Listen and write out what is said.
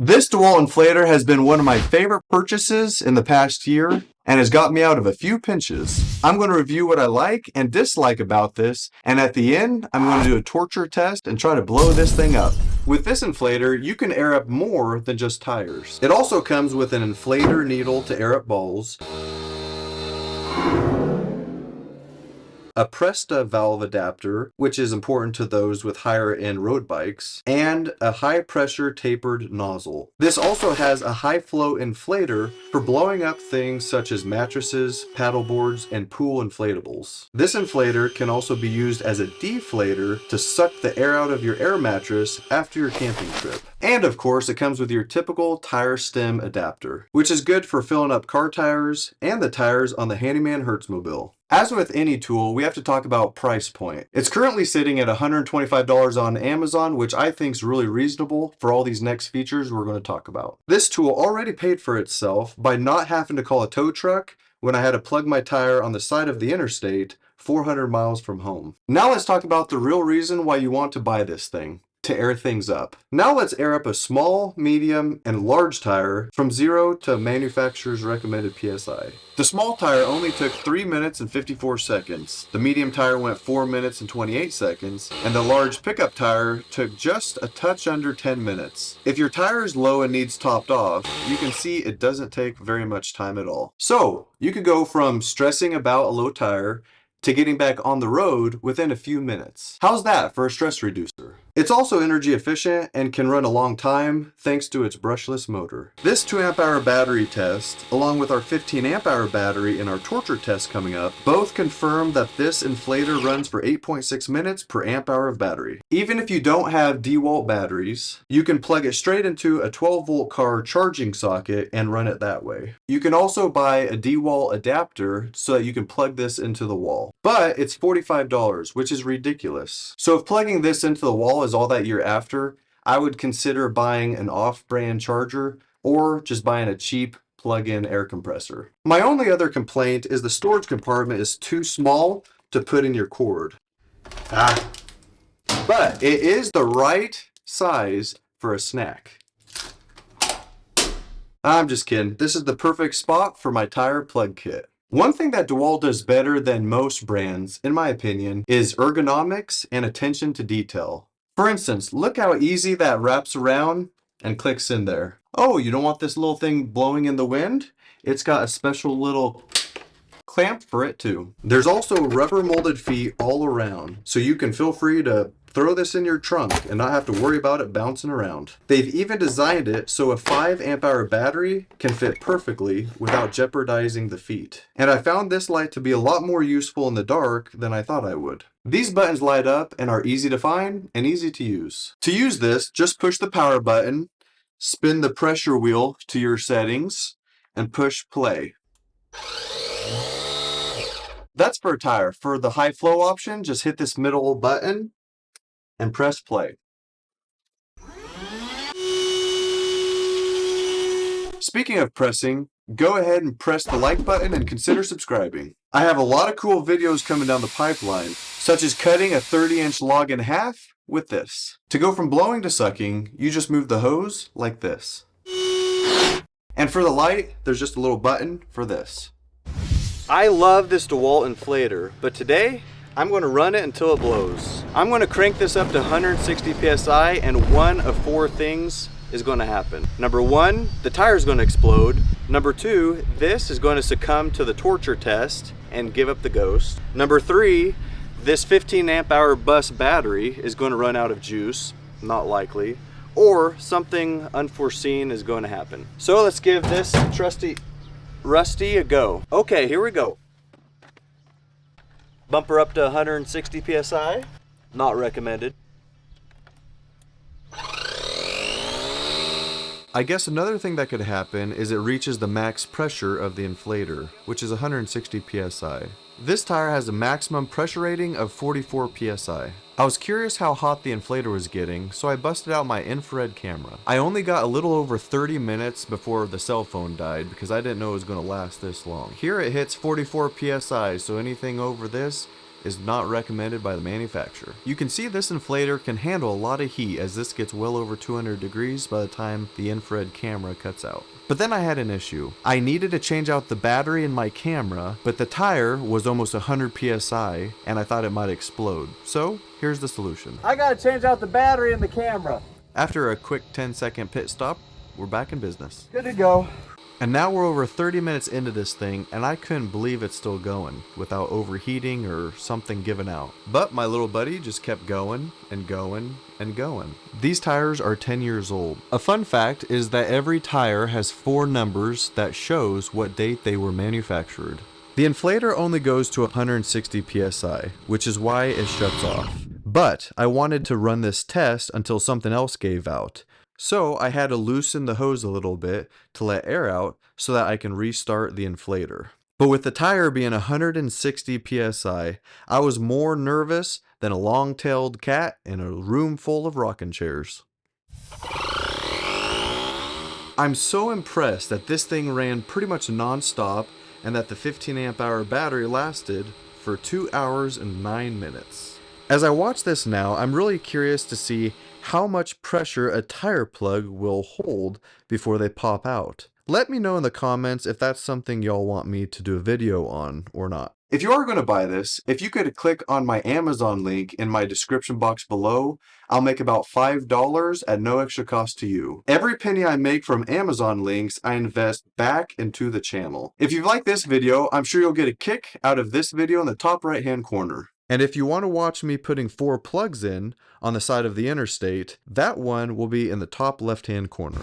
This DeWALT inflator has been one of my favorite purchases in the past year and has got me out of a few pinches. I'm going to review what I like and dislike about this, and at the end, I'm going to do a torture test and try to blow this thing up. With this inflator, you can air up more than just tires. It also comes with an inflator needle to air up balls, a Presta valve adapter, which is important to those with higher end road bikes, and a high pressure tapered nozzle. This also has a high flow inflator for blowing up things such as mattresses, paddle boards, and pool inflatables. This inflator can also be used as a deflator to suck the air out of your air mattress after your camping trip. And of course, it comes with your typical tire stem adapter, which is good for filling up car tires and the tires on the Handyman Hertzmobile. As with any tool, we have to talk about price point. It's currently sitting at $125 on Amazon, which I think is really reasonable for all these next features we're going to talk about. This tool already paid for itself by not having to call a tow truck when I had to plug my tire on the side of the interstate 400 miles from home. Now let's talk about the real reason why you want to buy this thing. To air things up. Now let's air up a small, medium, and large tire from 0 to manufacturer's recommended PSI. The small tire only took 3 minutes and 54 seconds. The medium tire went 4 minutes and 28 seconds, and the large pickup tire took just a touch under 10 minutes. If your tire is low and needs topped off, you can see it doesn't take very much time at all. So, you could go from stressing about a low tire to getting back on the road within a few minutes. How's that for a stress reducer? It's also energy efficient and can run a long time thanks to its brushless motor. This 2 amp hour battery test, along with our 15 amp hour battery in our torture test coming up, both confirm that this inflator runs for 8.6 minutes per amp hour of battery. Even if you don't have DeWALT batteries, you can plug it straight into a 12 volt car charging socket and run it that way. You can also buy a DeWALT adapter so that you can plug this into the wall. But it's $45, which is ridiculous. So if plugging this into the wall is all that you're after, I would consider buying an off-brand charger or just buying a cheap plug-in air compressor. My only other complaint is the storage compartment is too small to put in your cord. But it is the right size for a snack. I'm just kidding. This is the perfect spot for my tire plug kit. One thing that DeWALT does better than most brands, in my opinion, is ergonomics and attention to detail. For instance, look how easy that wraps around and clicks in there. Oh, you don't want this little thing blowing in the wind? It's got a special little clamp for it too. There's also rubber molded feet all around, so you can feel free to throw this in your trunk and not have to worry about it bouncing around. They've even designed it so a 5 amp hour battery can fit perfectly without jeopardizing the feet. And I found this light to be a lot more useful in the dark than I thought I would. These buttons light up and are easy to find and easy to use. To use this, just push the power button, spin the pressure wheel to your settings, and push play. That's for a tire. For the high flow option, just hit this middle button and press play. Speaking of pressing, go ahead and press the like button and consider subscribing. I have a lot of cool videos coming down the pipeline, such as cutting a 30-inch log in half with this. To go from blowing to sucking, you just move the hose like this. And for the light, there's just a little button for this. I love this DeWALT inflator, but today, I'm going to run it until it blows. I'm going to crank this up to 160 PSI and one of 4 things is going to happen. Number 1, the tire is going to explode. Number 2, this is going to succumb to the torture test and give up the ghost. Number 3, this 15 amp hour bus battery is going to run out of juice, not likely, or something unforeseen is going to happen. So let's give this trusty Rusty a go. Okay, here we go. Bumper up to 160 PSI. Not recommended. I guess another thing that could happen is it reaches the max pressure of the inflator, which is 160 PSI. This tire has a maximum pressure rating of 44 PSI. I was curious how hot the inflator was getting, so I busted out my infrared camera. I only got a little over 30 minutes before the cell phone died because I didn't know it was going to last this long. Here it hits 44 PSI, so anything over this is not recommended by the manufacturer. You can see this inflator can handle a lot of heat, as this gets well over 200 degrees by the time the infrared camera cuts out. But then I had an issue. I needed to change out the battery in my camera, but the tire was almost 100 psi and I thought it might explode. So here's the solution. I gotta change out the battery in the camera. After a quick 10-second pit stop, we're back in business. Good to go. And now we're over 30 minutes into this thing, and I couldn't believe it's still going without overheating or something giving out. But my little buddy just kept going and going and going. These tires are 10 years old. A fun fact is that every tire has 4 numbers that shows what date they were manufactured. The inflator only goes to 160 psi, which is why it shuts off. But I wanted to run this test until something else gave out. So I had to loosen the hose a little bit to let air out so that I can restart the inflator. But with the tire being 160 psi, I was more nervous than a long-tailed cat in a room full of rocking chairs. I'm so impressed that this thing ran pretty much non-stop and that the 15 amp hour battery lasted for 2 hours and 9 minutes. As I watch this now, I'm really curious to see how much pressure a tire plug will hold before they pop out. Let me know in the comments if that's something y'all want me to do a video on or not. If you are going to buy this, if you could click on my Amazon link in my description box below, I'll make about $5 at no extra cost to you. Every penny I make from Amazon links, I invest back into the channel. If you like this video, I'm sure you'll get a kick out of this video in the top right hand corner. And if you want to watch me putting 4 plugs in on the side of the interstate, that one will be in the top left hand corner.